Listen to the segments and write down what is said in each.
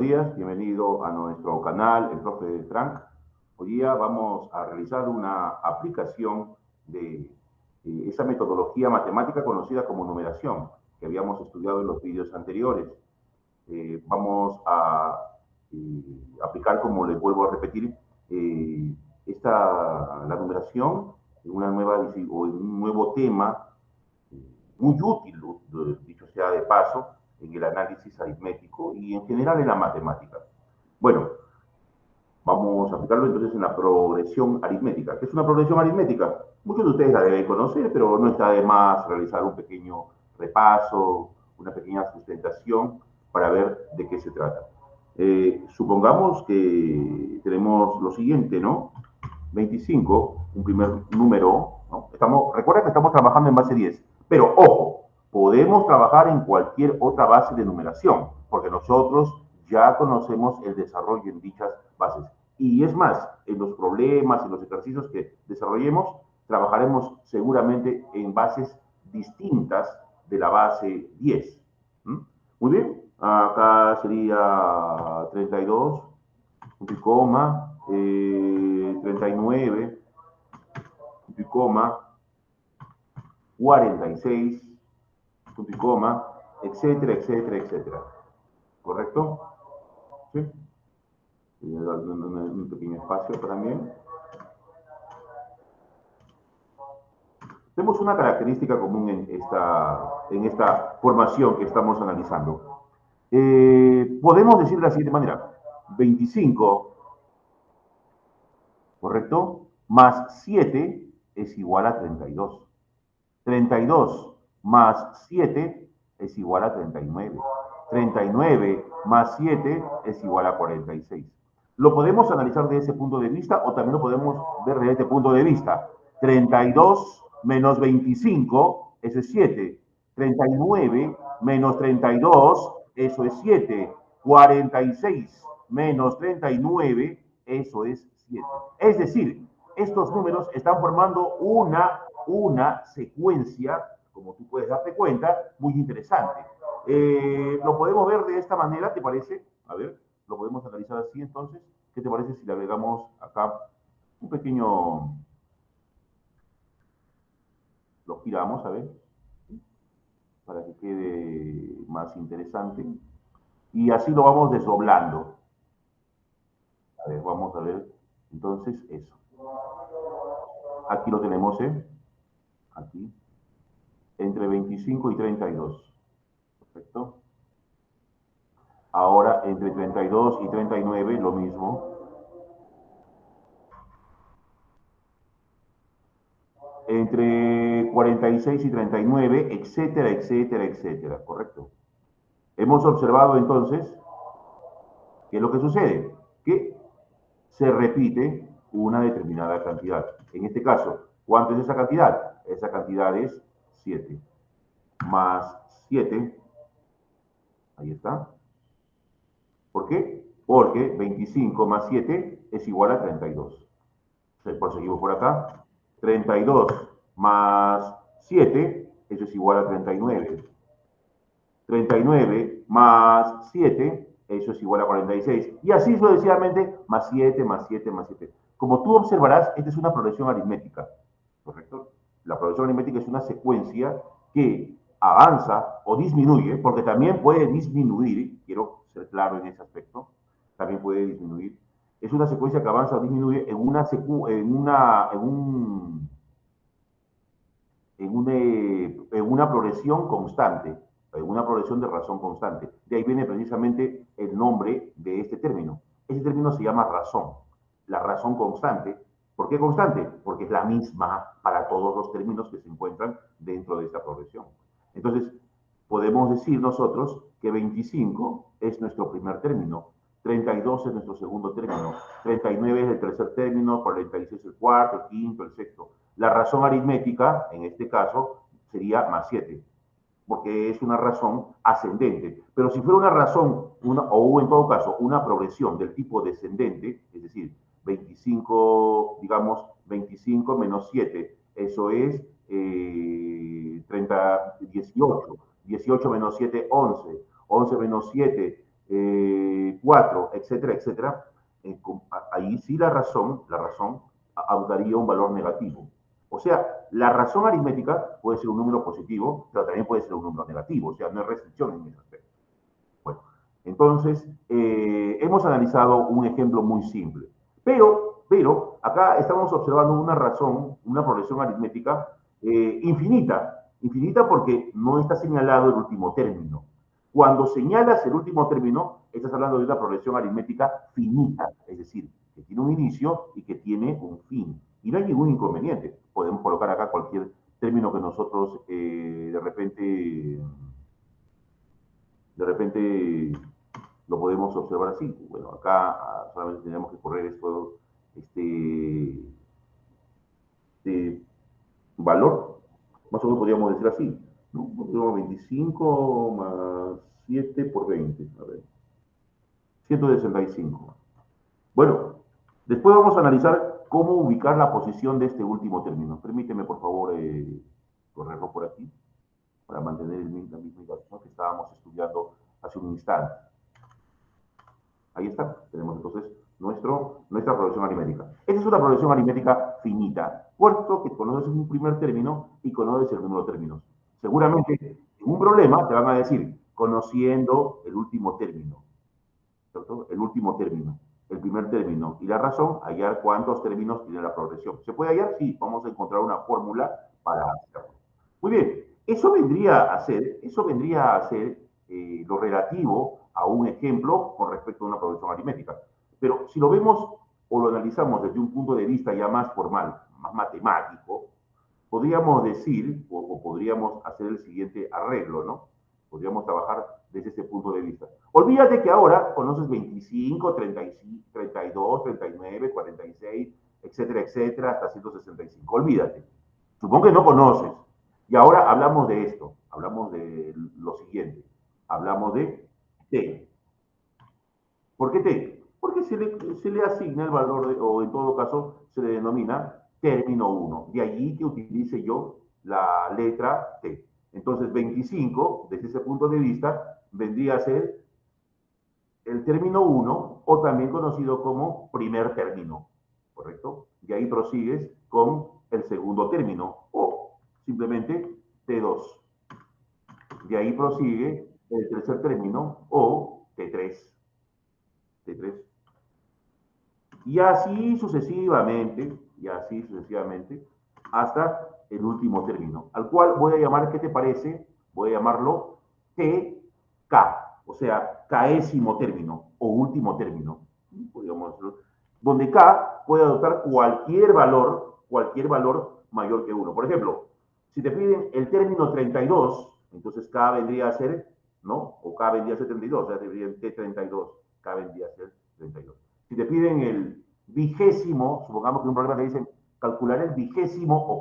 días, bienvenido a nuestro canal, el profe Frank. Hoy día vamos a realizar una aplicación de esa metodología matemática conocida como numeración, que habíamos estudiado en los vídeos anteriores. Vamos a aplicar, como les vuelvo a repetir, la numeración en una nueva o en un nuevo tema muy útil, dicho sea de paso, en el análisis aritmético y en general en la matemática. Bueno, vamos a aplicarlo entonces en la progresión aritmética. ¿Qué es una progresión aritmética? Muchos de ustedes la deben conocer, pero no está de más realizar un pequeño repaso, una pequeña sustentación para ver de qué se trata. Supongamos que tenemos lo siguiente, ¿no? 25, un primer número, ¿no? Recuerda que estamos trabajando en base 10, pero ojo, podemos trabajar en cualquier otra base de numeración, porque nosotros ya conocemos el desarrollo en dichas bases. Y es más, en los problemas, en los ejercicios que desarrollemos, trabajaremos seguramente en bases distintas de la base 10. Muy bien, acá sería 32, coma, 39, coma, 46, coma, etcétera, etcétera, etcétera. ¿Correcto? ¿Sí? Un pequeño espacio también. Tenemos una característica común en esta formación que estamos analizando. Podemos decir de la siguiente manera: 25, ¿correcto? Más 7 es igual a 32. 32 más 7 es igual a 39. 39 más 7 es igual a 46. Lo podemos analizar desde ese punto de vista o también lo podemos ver desde este punto de vista. 32 menos 25, eso es 7. 39 menos 32, eso es 7. 46 menos 39, eso es 7. Es decir, estos números están formando una secuencia, como tú puedes darte cuenta, muy interesante. Lo podemos ver de esta manera, ¿te parece? A ver, lo podemos analizar así entonces. ¿Qué te parece si le agregamos acá un pequeño... Lo giramos, a ver, para que quede más interesante. Y así lo vamos desdoblando. A ver, vamos a ver entonces eso. Aquí lo tenemos, aquí, entre 25 y 32. Perfecto. Ahora, entre 32 y 39, lo mismo. Entre 46 y 39, etcétera, etcétera, etcétera. Correcto. Hemos observado entonces qué es lo que sucede. Que se repite una determinada cantidad. En este caso, ¿cuánto es esa cantidad? Esa cantidad es 7. Más 7. Ahí está. ¿Por qué? Porque 25 más 7 es igual a 32. Proseguimos por acá. 32 más 7, eso es igual a 39. 39 más 7, eso es igual a 46. Y así sucesivamente, más 7, más 7, más 7. Como tú observarás, esta es una progresión aritmética, ¿correcto? La progresión aritmética es una secuencia que avanza o disminuye, porque también puede disminuir, quiero ser claro en ese aspecto, también puede disminuir. Es una secuencia que avanza o disminuye en una progresión constante, en una progresión de razón constante. De ahí viene precisamente el nombre de este término. Este término se llama razón, la razón constante. ¿Por qué constante? Porque es la misma para todos los términos que se encuentran dentro de esta progresión. Entonces, podemos decir nosotros que 25 es nuestro primer término, 32 es nuestro segundo término, 39 es el tercer término, 46 el cuarto, el quinto, el sexto. La razón aritmética, en este caso, sería más 7, porque es una razón ascendente. Pero si fuera una razón, o en todo caso, una progresión del tipo descendente, es decir, 25, digamos, 25 menos 7, eso es 18. 18 menos 7, 11. 11 menos 7, 4, etcétera, etcétera, ahí sí la razón daría un valor negativo. O sea, la razón aritmética puede ser un número positivo, pero también puede ser un número negativo, o sea, no hay restricción en ese aspecto. Bueno, entonces, hemos analizado un ejemplo muy simple, pero acá estamos observando una razón, una progresión aritmética infinita porque no está señalado el último término. Cuando señalas el último término, estás hablando de una progresión aritmética finita, es decir, que tiene un inicio y que tiene un fin. Y no hay ningún inconveniente. Podemos colocar acá cualquier término que nosotros de repente lo podemos observar así. Bueno, acá solamente tenemos que correr este valor, más o menos podríamos decir así, ¿no? 25 más 7 por 20, a ver, 165. Bueno, después vamos a analizar cómo ubicar la posición de este último término. Permíteme, por favor, correrlo por aquí para mantener la misma información que estábamos estudiando hace un instante. Ahí está, tenemos entonces nuestra progresión aritmética. Esta es una progresión aritmética finita, puesto que conoces un primer término y conoces el número de términos. Seguramente en un problema te van a decir, conociendo el último término, ¿cierto? El último término, el primer término y la razón, hallar cuántos términos tiene la progresión. ¿Se puede hallar? Sí, vamos a encontrar una fórmula para hacerlo. Muy bien, eso vendría a ser lo relativo a un ejemplo con respecto a una progresión aritmética. Pero si lo vemos o lo analizamos desde un punto de vista ya más formal, más matemático, podríamos decir o podríamos hacer el siguiente arreglo, ¿no? Podríamos trabajar desde ese punto de vista. Olvídate que ahora conoces 25, 35, 32, 39, 46, etcétera, etcétera, hasta 165. Olvídate. Supongo que no conoces. Y ahora hablamos de esto, hablamos de lo siguiente, hablamos de T. ¿Por qué T? Porque se le asigna el valor, o en todo caso se le denomina término 1. De allí que utilice yo la letra T. Entonces 25, desde ese punto de vista, vendría a ser el término 1 o también conocido como primer término, ¿correcto? Y ahí prosigues con el segundo término o simplemente T2. De ahí prosigue el tercer término o T3. T3. Y así sucesivamente, hasta el último término, al cual voy a llamar, ¿qué te parece? Voy a llamarlo TK, o sea, késimo término o último término, podríamos decirlo, donde K puede adoptar cualquier valor mayor que 1. Por ejemplo, si te piden el término 32, entonces K vendría a ser, ¿no? O K vendría a ser 32, o sea, te piden T32, K vendría a ser 32. Si te piden el vigésimo, supongamos que un problema te dicen calcular el vigésimo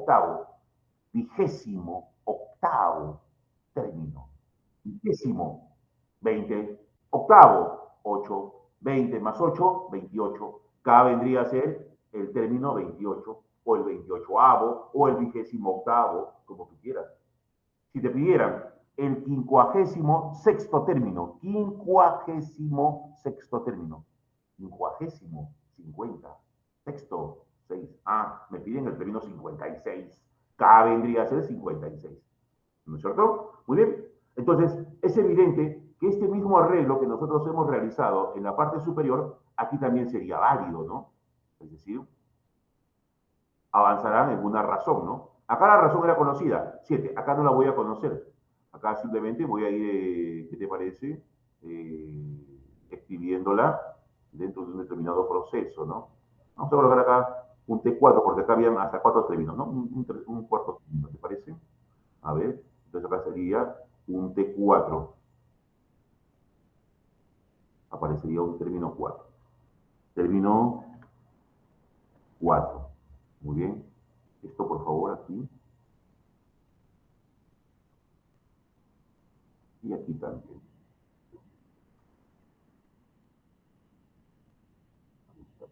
octavo término. Vigésimo, 20, octavo, 8, 20 más 8, 28. K vendría a ser el término 28, o el 28avo, o el 28º, como tú quieras. Si te pidieran el 56º término, 50, sexto, 6. Me piden el término 56. K vendría a ser 56. ¿No es cierto? Muy bien. Entonces, es evidente que este mismo arreglo que nosotros hemos realizado en la parte superior, aquí también sería válido, ¿no? Es decir, avanzarán en una razón, ¿no? Acá la razón era conocida, 7. Acá no la voy a conocer. Acá simplemente voy a ir, ¿qué te parece? Escribiéndola dentro de un determinado proceso, ¿no? Vamos a colocar acá un T4, porque acá habían hasta 4 términos, ¿no? Un cuarto término, ¿te parece? A ver, entonces acá sería un T4. Aparecería un término 4. Término 4. Muy bien. Esto, por favor, aquí. Y aquí también.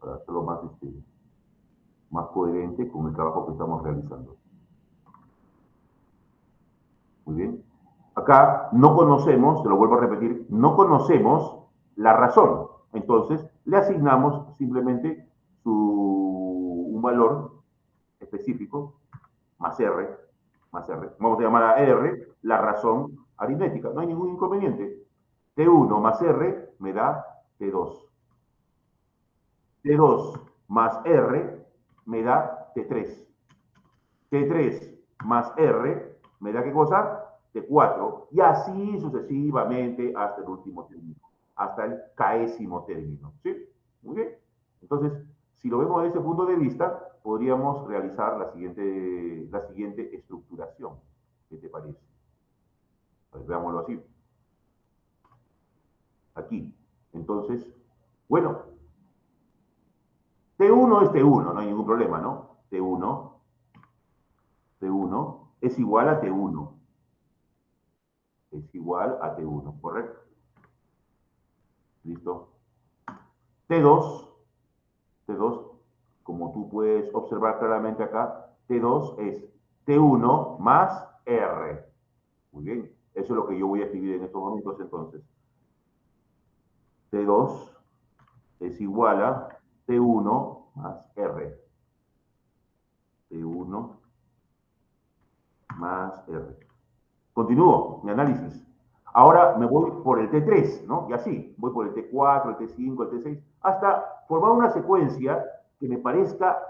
Para hacerlo más coherente con el trabajo que estamos realizando. Muy bien. Acá no conocemos, te lo vuelvo a repetir, no conocemos la razón. Entonces, le asignamos simplemente un valor específico, más R, más R. Vamos a llamar a R la razón aritmética. No hay ningún inconveniente. T1 más R me da T2. T2 más R me da T3. T3 más R me da ¿qué cosa? T4. Y así sucesivamente hasta el último término, hasta el késimo término. ¿Sí? Muy bien. Entonces, si lo vemos desde ese punto de vista, podríamos realizar la siguiente estructuración. ¿Qué te parece? Pues veámoslo así. Aquí. Entonces, bueno, T1 es T1, no hay ningún problema, ¿no? T1 es igual a T1. Es igual a T1, ¿correcto? ¿Listo? T2, T2, como tú puedes observar claramente acá, T2 es T1 más R. Muy bien, eso es lo que yo voy a escribir en estos momentos entonces. T2 es igual a T1 más R. T1 más R. Continúo mi análisis. Ahora me voy por el T3, ¿no? Y así, voy por el T4, el T5, el T6, hasta formar una secuencia que me parezca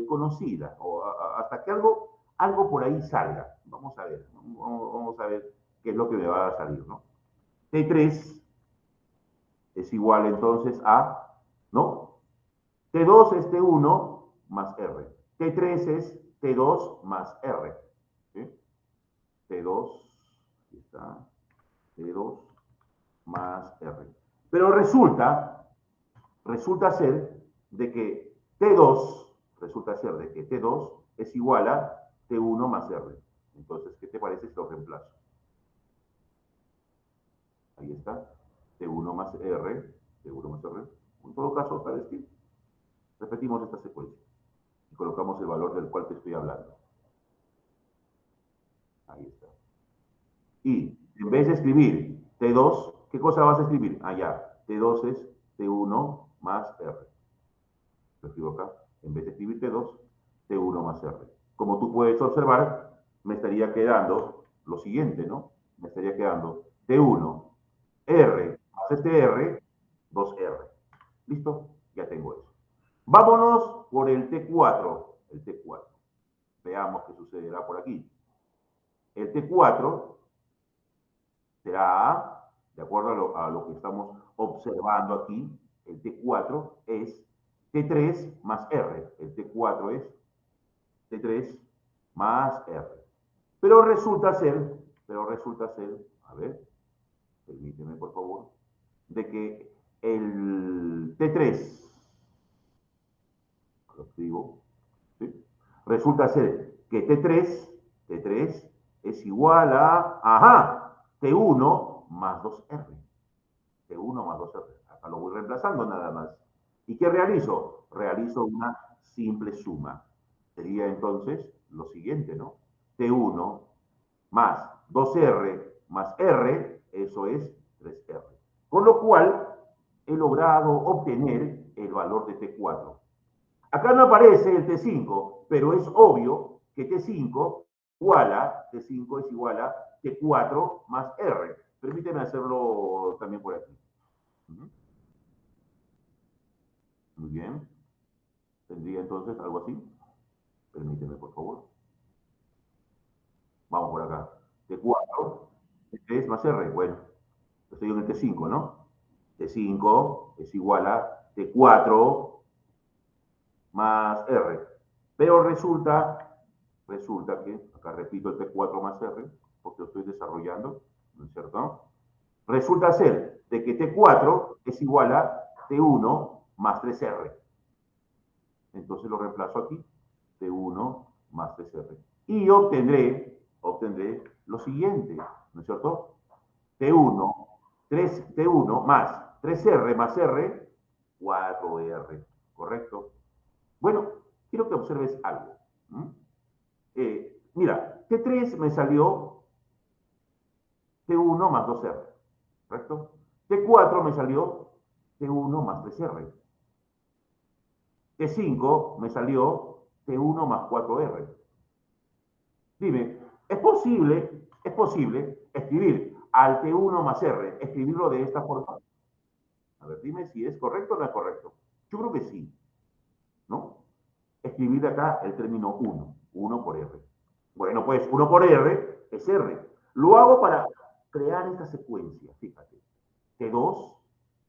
conocida, o hasta que algo por ahí salga. Vamos a ver, vamos a ver qué es lo que me va a salir, ¿no? T3 es igual entonces a, ¿no? T2 es T1 más R. T3 es T2 más R. ¿Sí? T2, aquí está, T2 más R. Pero resulta ser de que T2 es igual a T1 más R. Entonces, ¿qué te parece si lo reemplazo? Ahí está, T1 más R, T1 más R. En todo caso, ¿sabes qué? Repetimos esta secuencia y colocamos el valor del cual te estoy hablando. Ahí está. Y en vez de escribir T2, ¿qué cosa vas a escribir? Allá, T2 es T1 más R. Lo escribo acá. En vez de escribir T2, T1 más R. Como tú puedes observar, me estaría quedando lo siguiente, ¿no? Me estaría quedando T1, R más este R, 2R. ¿Listo? Ya tengo eso. Vámonos por el T4. El T4. Veamos qué sucederá por aquí. El T4 será, de acuerdo a lo que estamos observando aquí, el T4 es T3 más R. El T4 es T3 más R. Pero resulta ser, a ver, permíteme por favor, de que el T3, lo escribo, ¿sí? Resulta ser que T3 es igual a, ajá, T1 más 2R. T1 más 2R. Acá lo voy reemplazando nada más. ¿Y qué realizo? Realizo una simple suma. Sería entonces lo siguiente, ¿no? T1 más 2R más R, eso es 3R. Con lo cual, he logrado obtener el valor de T4. Acá no aparece el T5, pero es obvio que T5 es igual a T4 más R. Permíteme hacerlo también por aquí. Muy bien. Tendría entonces algo así. Permíteme, por favor. Vamos por acá. T4, T3 más R. Bueno, estoy en el T5, ¿no? T5 es igual a T4 más R. Pero resulta que, acá repito el T4 más R, porque lo estoy desarrollando, ¿no es cierto? Resulta ser de que T4 es igual a T1 más 3R. Entonces lo reemplazo aquí, T1 más 3R. Y obtendré lo siguiente, ¿no es cierto? T1, T1 más 3R más R, 4R, ¿correcto? Bueno, quiero que observes algo. Mira, T3 me salió T1 más 2R, ¿correcto? T4 me salió T1 más 3R. T5 me salió T1 más 4R. Dime, es posible escribir al T1 más R, escribirlo de esta forma? A ver, dime si es correcto o no es correcto. Yo creo que sí, ¿no? Escribir acá el término 1 por R. Bueno, pues 1 por R es R. Lo hago para crear esta secuencia, fíjate. T2,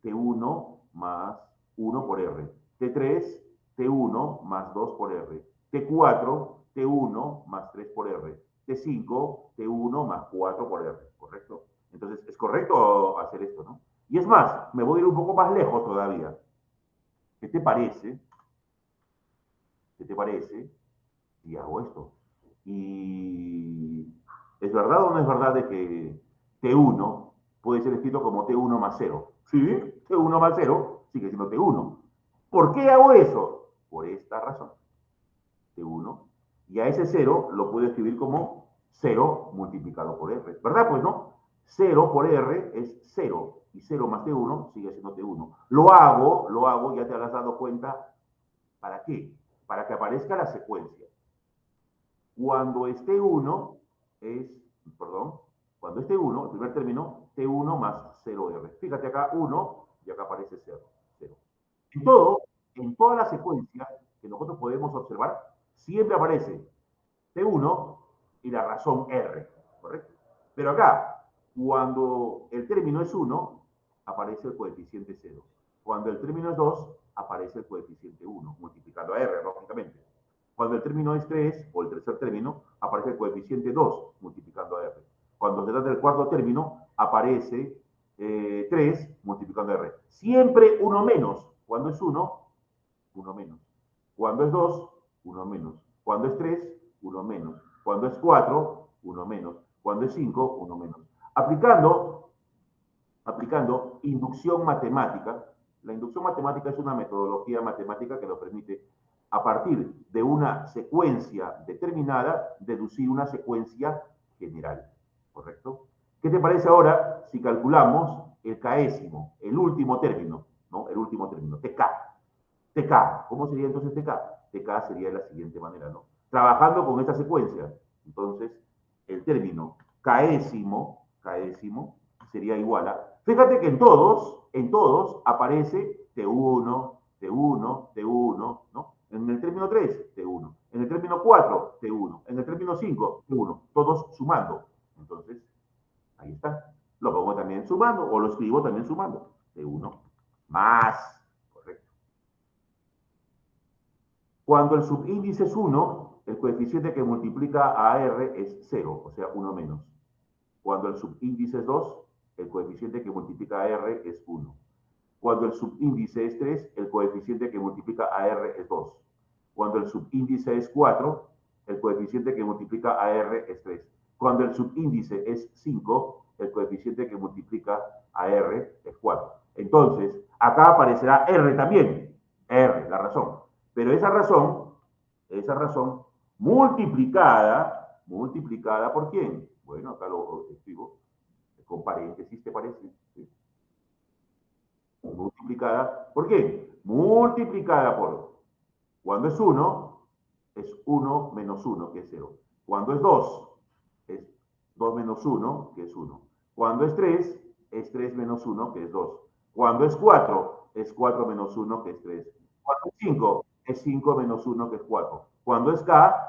T1 más 1 por R. T3, T1 más 2 por R. T4, T1 más 3 por R. T5, T1 más 4 por R. ¿Correcto? Entonces, es correcto hacer esto, ¿no? Y es más, me voy a ir un poco más lejos todavía. ¿Qué te parece? ¿Qué te parece si hago esto? Y ¿es verdad o no es verdad de que T1 puede ser escrito como T1 más 0? Sí, T1 más 0 sigue siendo T1. ¿Por qué hago eso? Por esta razón. T1. Y a ese 0 lo puedo escribir como 0 multiplicado por R. ¿Verdad? Pues no. 0 por R es 0. Y 0 más T1 sigue siendo T1. Lo hago, ya te habrás dado cuenta. ¿Para qué? Para que aparezca la secuencia. Cuando esté 1 es, perdón, cuando esté 1, el primer término, T1 más 0R. Fíjate acá 1 y acá aparece 0. 0. En toda la secuencia que nosotros podemos observar, siempre aparece T1 y la razón R, ¿correcto? Pero acá, cuando el término es 1, aparece el coeficiente 0. Cuando el término es 2, aparece el coeficiente 1, multiplicando a R, lógicamente. Cuando el término es 3, o el tercer término, aparece el coeficiente 2, multiplicando a R. Cuando se trata del cuarto término, aparece 3, multiplicando a R. Siempre 1 menos. Cuando es 1, 1 menos. Cuando es 2, 1 menos. Cuando es 3, 1 menos. Cuando es 4, 1 menos. Cuando es 5, 1 menos. Aplicando inducción matemática. La inducción matemática es una metodología matemática que nos permite, a partir de una secuencia determinada, deducir una secuencia general. ¿Correcto? ¿Qué te parece ahora si calculamos el késimo, el último término, ¿no? El último término, TK. TK, ¿cómo sería entonces TK? TK sería de la siguiente manera, ¿no? Trabajando con esta secuencia, entonces el término késimo sería igual a, fíjate que en todos aparece T1, T1, T1, ¿no? En el término 3, T1. En el término 4, T1. En el término 5, T1. Todos sumando. Entonces, ahí está. Lo pongo también sumando, o lo escribo también sumando. T1 más. Correcto. Cuando el subíndice es 1, el coeficiente que multiplica a R es 0, o sea, 1 menos. Cuando el subíndice es 2, el coeficiente que multiplica a R es 1. Cuando el subíndice es 3, el coeficiente que multiplica a R es 2. Cuando el subíndice es 4, el coeficiente que multiplica a R es 3. Cuando el subíndice es 5, el coeficiente que multiplica a R es 4. Entonces, acá aparecerá R también. R, la razón. Pero esa razón multiplicada ¿por quién? Bueno, acá lo escribo con paréntesis, ¿te parece? ¿Sí? Multiplicada, ¿por qué? Multiplicada por, cuando es 1, es 1 menos 1, que es 0. Cuando es 2, es 2 menos 1, que es 1. Cuando es 3, es 3 menos 1, que es 2. Cuando es 4, es 4 menos 1, que es 3. Cuando es 5, es 5 menos 1, que es 4. Cuando es K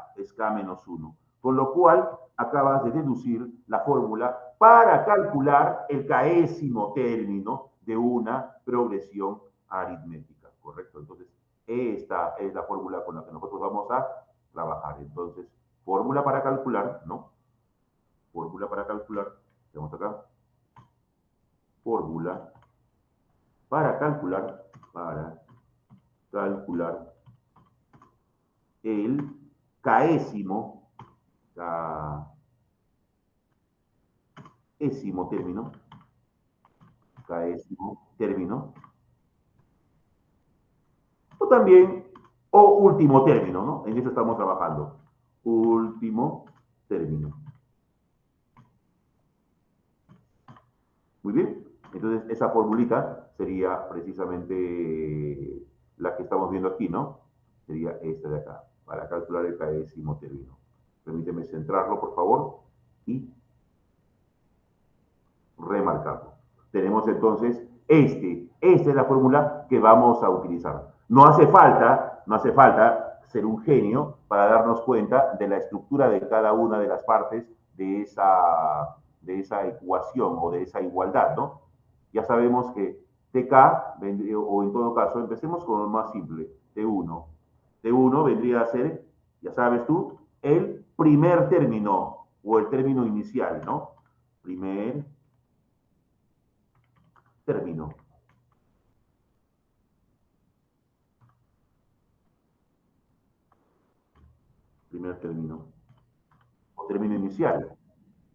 menos 1. Con lo cual, acabas de deducir la fórmula para calcular el késimo término de una progresión aritmética, ¿correcto? Entonces, esta es la fórmula con la que nosotros vamos a trabajar. Entonces, fórmula para calcular, ¿no? Fórmula para calcular, tenemos acá, fórmula para calcular el késimo término, o también, o último término, ¿no? En eso estamos trabajando. Último término. Muy bien. Entonces, esa formulita sería precisamente la que estamos viendo aquí, ¿no? Sería esta de acá, para calcular el késimo término. Permíteme centrarlo, por favor, y remarcarlo. Tenemos entonces esta es la fórmula que vamos a utilizar. No hace falta ser un genio para darnos cuenta de la estructura de cada una de las partes de esa ecuación o de esa igualdad, ¿no? Ya sabemos que TK, o en todo caso, empecemos con lo más simple, T1. T1 vendría a ser, ya sabes tú, el primer término o el término inicial, ¿no? Primer término. Primer término. O término inicial,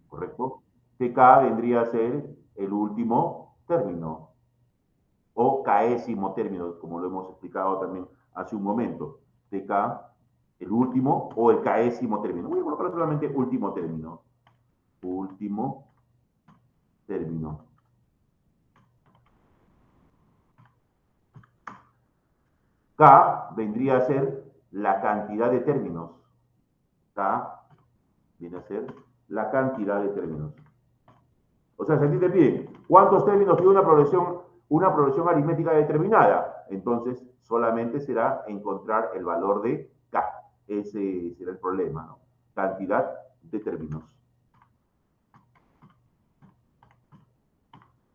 ¿correcto? TK vendría a ser el último término. O késimo término, como lo hemos explicado también hace un momento. TK, el último o el késimo término. Voy a colocar solamente último término. Último término. K vendría a ser la cantidad de términos. K viene a ser la cantidad de términos. O sea, si a ti te piden cuántos términos tiene una progresión aritmética determinada, entonces solamente será encontrar el valor de K. Ese será el problema, ¿no? Cantidad de términos.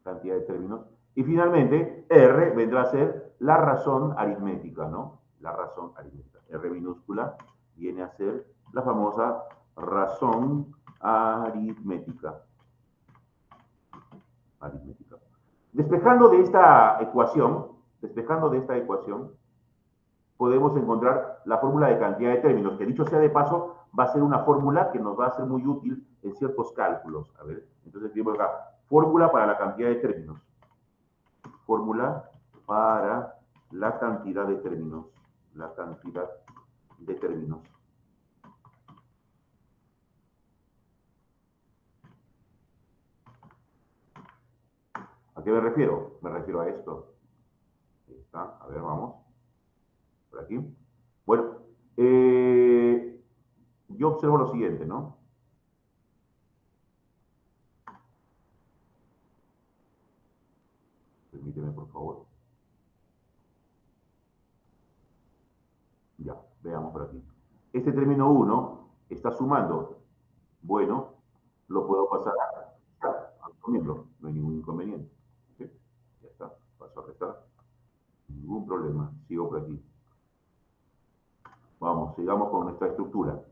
Cantidad de términos. Y finalmente, R vendrá a ser la razón aritmética, ¿no? La razón aritmética. R minúscula viene a ser la famosa razón aritmética. Aritmética. Despejando de esta ecuación, podemos encontrar la fórmula de cantidad de términos, que dicho sea de paso, va a ser una fórmula que nos va a ser muy útil en ciertos cálculos. A ver, entonces escribimos acá, fórmula para la cantidad de términos. Fórmula para la cantidad de términos. La cantidad de términos. ¿A qué me refiero? Me refiero a esto. Ahí está. A ver, vamos. Por aquí. Bueno, yo observo lo siguiente, ¿no? Permíteme, por favor. Ya, veamos por aquí. Este término 1 está sumando. Bueno, lo puedo pasar a otro miembro. No hay ningún inconveniente. ¿Sí? Ya está. Paso a restar. Ningún problema. Sigo por aquí. Vamos, sigamos con nuestra estructura.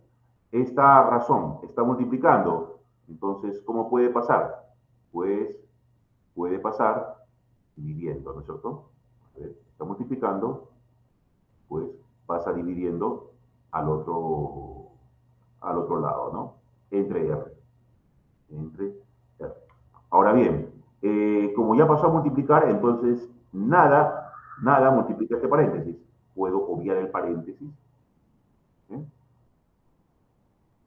Esta razón está multiplicando. Entonces, ¿cómo puede pasar? Pues puede pasar dividiendo, ¿no es cierto? A ver, está multiplicando, pues pasa dividiendo al otro lado, ¿no? Entre R. Entre R. Ahora bien, como ya pasó a multiplicar, entonces nada multiplica este paréntesis. Puedo obviar el paréntesis. ¿Eh?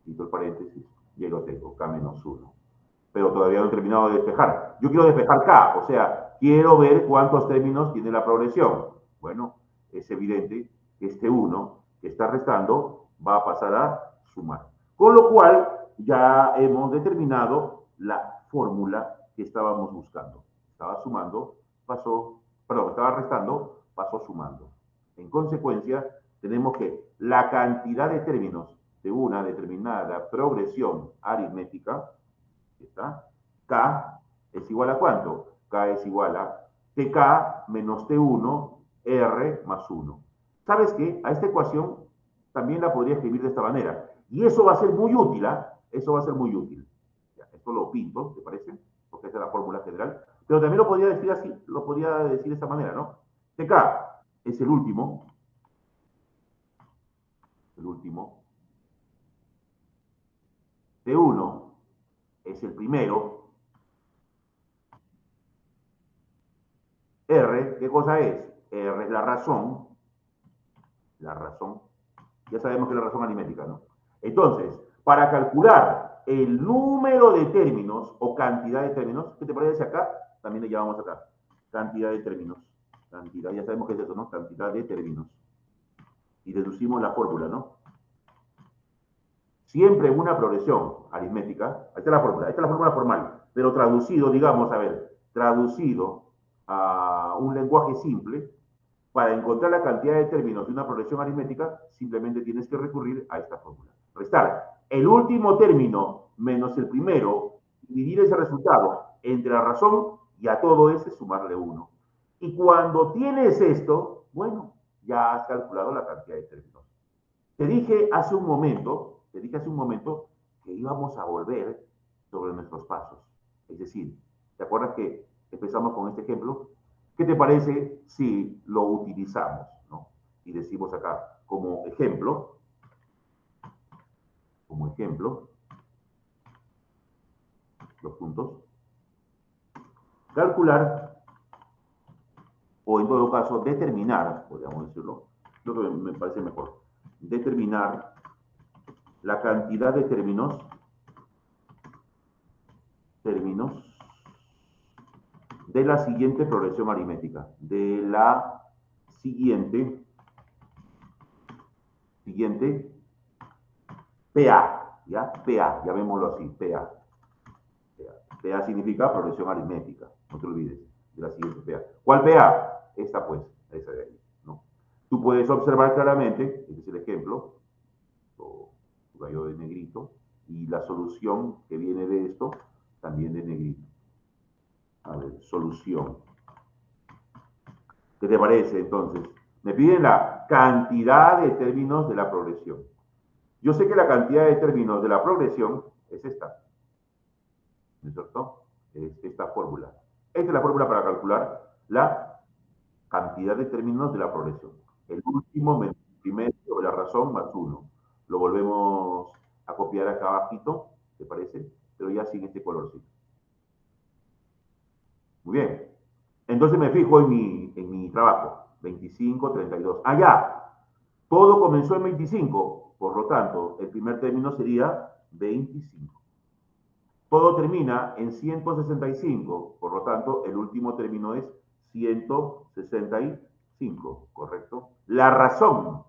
Quito el paréntesis y ahí lo tengo, K menos 1. Pero todavía no he terminado de despejar. Yo quiero despejar K, o sea, quiero ver cuántos términos tiene la progresión. Bueno, es evidente que este 1 que está restando va a pasar a sumar. Con lo cual, ya hemos determinado la fórmula que estábamos buscando. Estaba sumando, estaba restando, pasó sumando. En consecuencia, tenemos que la cantidad de términos de una determinada progresión aritmética, ¿está? K es igual a ¿cuánto? K es igual a TK menos T1 R más 1. ¿Sabes qué? A esta ecuación también la podría escribir de esta manera. Y eso va a ser muy útil, ¿eh? Eso va a ser muy útil. Ya, esto lo pinto, ¿te parece? Porque esa es la fórmula general. Pero también lo podría decir así, lo podría decir de esta manera, ¿no? TK es el último. El último. T1 es el primero. R, ¿qué cosa es? R es la razón. La razón. Ya sabemos que es la razón aritmética, ¿no? Entonces, para calcular el número de términos o cantidad de términos, ¿qué te parece acá? también le llamamos acá cantidad de términos. Cantidad, ya sabemos qué es eso, ¿no? Cantidad de términos. Y deducimos la fórmula, ¿no? Siempre en una progresión aritmética, esta es la fórmula, esta es la fórmula formal, pero traducido, digamos, a ver, traducido a un lenguaje simple, para encontrar la cantidad de términos de una progresión aritmética, simplemente tienes que recurrir a esta fórmula. Restar el último término menos el primero, dividir ese resultado entre la razón y a todo ese sumarle 1. Y cuando tienes esto, bueno, ya has calculado la cantidad de términos. Te dije hace un momento que íbamos a volver sobre nuestros pasos. Es decir, ¿te acuerdas que empezamos con este ejemplo? ¿Qué te parece si lo utilizamos, ¿no? Y decimos acá, como ejemplo, los puntos, calcular, o en todo caso, determinar, podríamos decirlo, lo que me parece mejor, determinar la cantidad de términos de la siguiente progresión aritmética, de la siguiente PA, ¿ya? PA, llamémoslo así, PA. PA significa progresión aritmética, no te olvides de la siguiente PA. ¿Cuál PA? Esta pues, esa de ahí, ¿no? Tú puedes observar claramente, este es el ejemplo, lo rayo de negrito, y la solución que viene de esto, también de negrito. A ver, solución. ¿Qué te parece entonces? Me piden la cantidad de términos de la progresión. Yo sé que la cantidad de términos de la progresión es esta. ¿No es cierto? Es esta fórmula. Esta es la fórmula para calcular la cantidad de términos de la progresión. El último menos el primero sobre la razón más 1. Lo volvemos a copiar acá abajito, ¿te parece? Pero ya sin este colorcito. Muy bien. Entonces me fijo en mi trabajo. 25, 32. Ah, ya. Todo comenzó en 25. Por lo tanto, el primer término sería 25. Todo termina en 165. Por lo tanto, el último término es 165. ¿Correcto? La razón.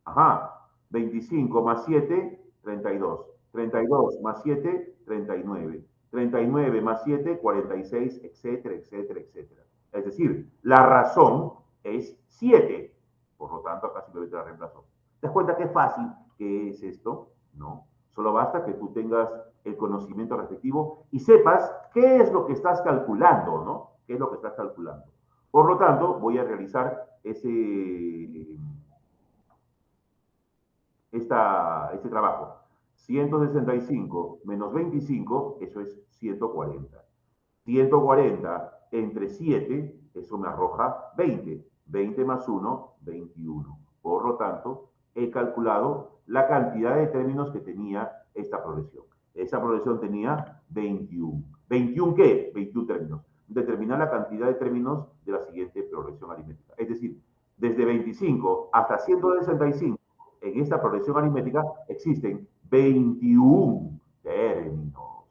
Ajá. 25 más 7, 32. 32 más 7, 39. 39 más 7, 46, etcétera, etcétera, etcétera. Es decir, la razón es 7. Por lo tanto, acá simplemente la reemplazo. ¿Te das cuenta qué fácil que es esto? No. Solo basta que tú tengas el conocimiento respectivo y sepas qué es lo que estás calculando, ¿no? ¿Qué es lo que estás calculando? Por lo tanto, voy a realizar este trabajo. 165 menos 25, eso es 140. 140 entre 7, eso me arroja 20. 20 más 1, 21. Por lo tanto, he calculado la cantidad de términos que tenía esta progresión. Esa progresión tenía 21. ¿21 qué? 21 términos. Determinar la cantidad de términos de la siguiente progresión aritmética. Es decir, desde 25 hasta 165, en esta progresión aritmética existen 21 términos.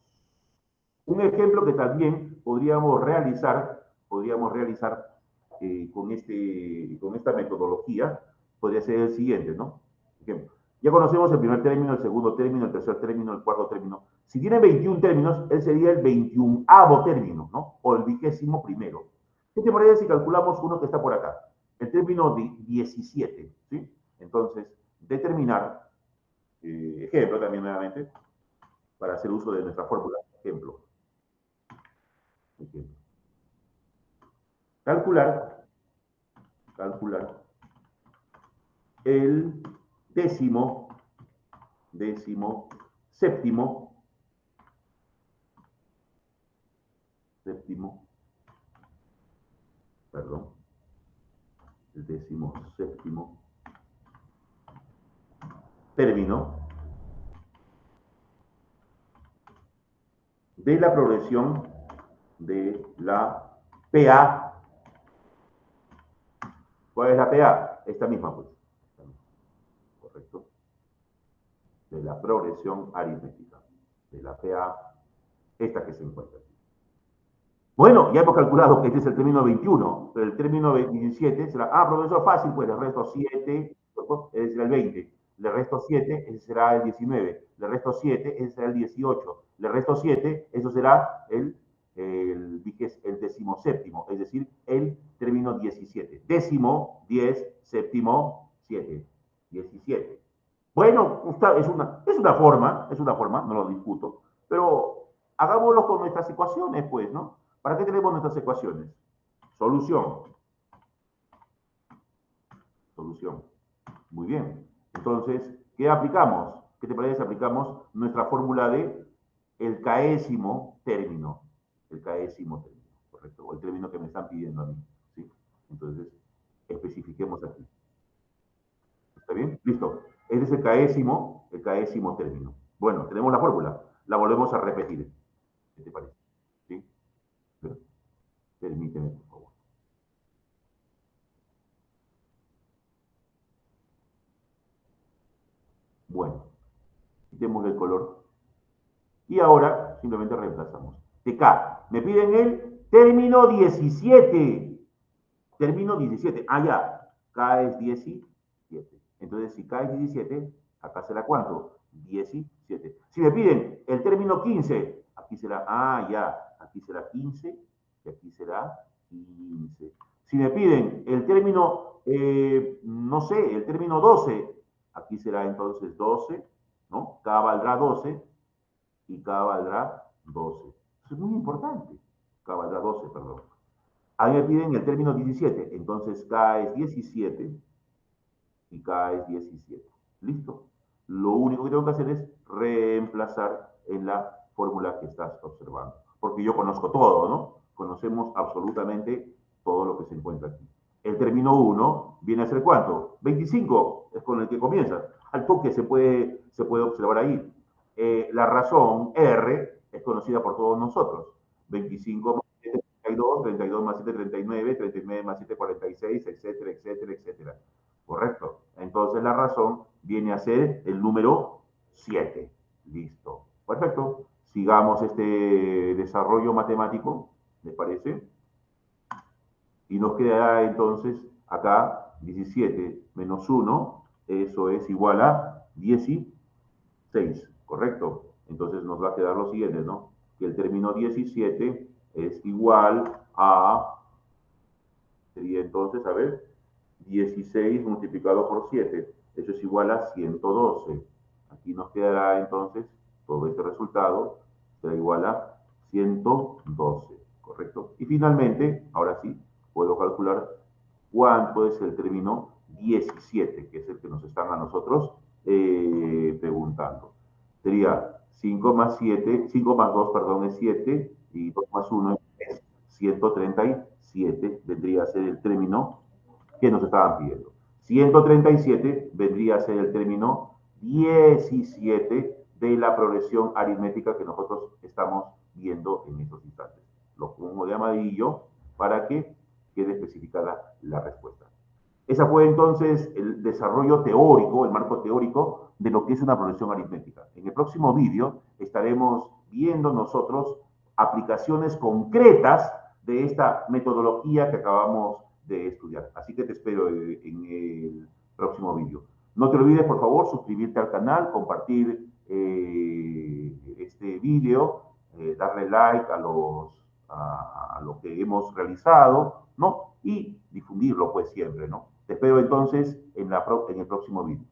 Un ejemplo que también podríamos realizar con esta metodología, podría ser el siguiente, ¿no? Ejemplo. Ya conocemos el primer término, el segundo término, el tercer término, el cuarto término. Si tiene 21 términos, él sería el 21º término, ¿no? O el 21º. ¿Qué te parece si calculamos uno que está por acá? El término 17, ¿sí? Entonces, determinar, ejemplo también nuevamente, para hacer uso de nuestra fórmula, ejemplo. Calcular el séptimo, perdón, el 17º término de la progresión de la PA. ¿Cuál es la PA? Esta misma, pues. Correcto. De la progresión aritmética. De la PA, esta que se encuentra aquí. Bueno, ya hemos calculado que este es el término 21, pero el término 17 será, profesor, fácil, pues le resto 7, ese será el 20, le resto 7, ese será el 19, le resto 7, ese será el 18, le resto 7, eso será el decimoséptimo, es decir, el término 17. Décimo, 10, séptimo, 7, 17. Bueno, es una forma, no lo discuto, pero hagámoslo con nuestras ecuaciones, pues, ¿no? ¿Para qué tenemos nuestras ecuaciones? Solución. Solución. Muy bien. Entonces, ¿qué aplicamos? ¿Qué te parece si aplicamos nuestra fórmula de el caésimo término? El caésimo término, correcto. O el término que me están pidiendo a mí. ¿Sí? Entonces, especifiquemos aquí. ¿Está bien? Listo. Este es el caésimo término. Bueno, tenemos la fórmula. La volvemos a repetir. ¿Qué te parece? ¿Sí? Permíteme, por favor. Bueno, quitemos el color. Y ahora simplemente reemplazamos. TK. Me piden el término 17. Término 17. Ah, ya. K es 17. Entonces, si K es 17, acá será ¿cuánto? 17. Si me piden el término 15, aquí será, ya. Aquí será 15 y aquí será 15. Si me piden el término, no sé, el término 12, aquí será entonces 12, ¿no? K valdrá 12 y K valdrá 12. Eso es muy importante. K valdrá 12, perdón. Ahí me piden el término 17, entonces K es 17 y K es 17. ¿Listo? Lo único que tengo que hacer es reemplazar en la fórmula que estás observando. Porque yo conozco todo, ¿no? Conocemos absolutamente todo lo que se encuentra aquí. El término 1 viene a ser ¿cuánto? 25, es con el que comienza. Al toque se puede observar ahí. La razón R es conocida por todos nosotros. 25 más 7, 32, 32 más 7, 39, 39 más 7, 46, etcétera, etcétera, etcétera. Correcto. Entonces la razón viene a ser el número 7. Listo. Perfecto. Sigamos este desarrollo matemático, ¿les parece? Y nos quedará entonces acá 17 menos 1, eso es igual a 16, ¿correcto? Entonces nos va a quedar lo siguiente, ¿no? Que el término 17 es igual a, sería entonces, a ver, 16 multiplicado por 7, eso es igual a 112. Aquí nos quedará entonces todo este resultado, será igual a 112, ¿correcto? Y finalmente, ahora sí, puedo calcular cuánto es el término 17, que es el que nos están a nosotros preguntando. Sería 5 más 7, 5 más 2, perdón, es 7, y 2 más 1 es 137, vendría a ser el término que nos estaban pidiendo. 137 vendría a ser el término 17 de la progresión aritmética que nosotros estamos viendo en estos instantes. Lo pongo de amarillo para que quede especificada la respuesta. Ese fue entonces el desarrollo teórico, el marco teórico de lo que es una progresión aritmética. En el próximo vídeo estaremos viendo nosotros aplicaciones concretas de esta metodología que acabamos de estudiar. Así que te espero en el próximo vídeo. No te olvides, por favor, suscribirte al canal, compartir este vídeo, darle like a lo que hemos realizado, ¿no? Y difundirlo, pues, siempre, ¿no? Te espero entonces en el próximo vídeo.